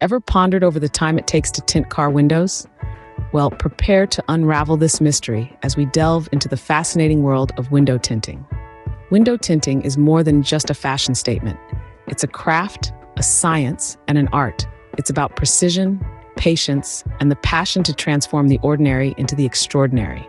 Ever pondered over the time it takes to tint car windows? Well, prepare to unravel this mystery as we delve into the fascinating world of window tinting. Window tinting is more than just a fashion statement. It's a craft, a science, and an art. It's about precision, patience, and the passion to transform the ordinary into the extraordinary.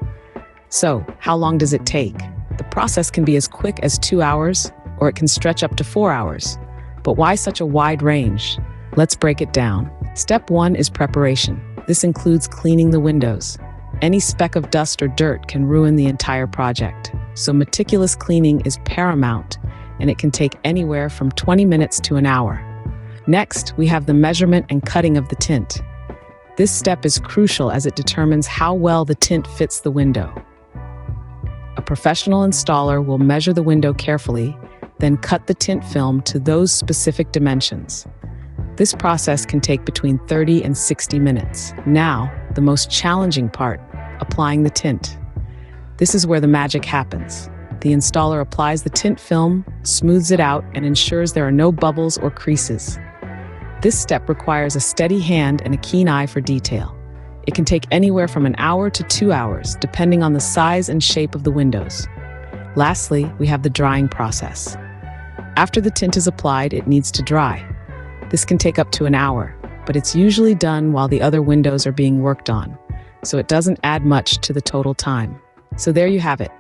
So, how long does it take? The process can be as quick as 2 hours, or it can stretch up to 4 hours. But why such a wide range? Let's break it down. Step 1 is preparation. This includes cleaning the windows. Any speck of dust or dirt can ruin the entire project. So meticulous cleaning is paramount, and it can take anywhere from 20 minutes to an hour. Next, we have the measurement and cutting of the tint. This step is crucial as it determines how well the tint fits the window. A professional installer will measure the window carefully, then cut the tint film to those specific dimensions. This process can take between 30 and 60 minutes. Now, the most challenging part, applying the tint. This is where the magic happens. The installer applies the tint film, smooths it out, and ensures there are no bubbles or creases. This step requires a steady hand and a keen eye for detail. It can take anywhere from an hour to 2 hours, depending on the size and shape of the windows. Lastly, we have the drying process. After the tint is applied, it needs to dry. This can take up to an hour, but it's usually done while the other windows are being worked on, so it doesn't add much to the total time. So there you have it.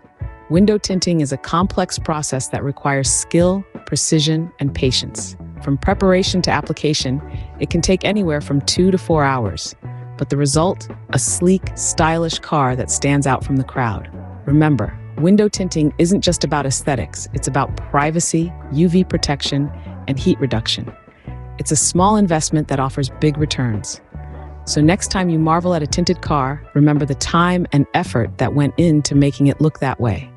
Window tinting is a complex process that requires skill, precision, and patience. From preparation to application, it can take anywhere from 2 to 4 hours. But the result? A sleek, stylish car that stands out from the crowd. Remember, window tinting isn't just about aesthetics, it's about privacy, UV protection, and heat reduction. It's a small investment that offers big returns. So next time you marvel at a tinted car, remember the time and effort that went into making it look that way.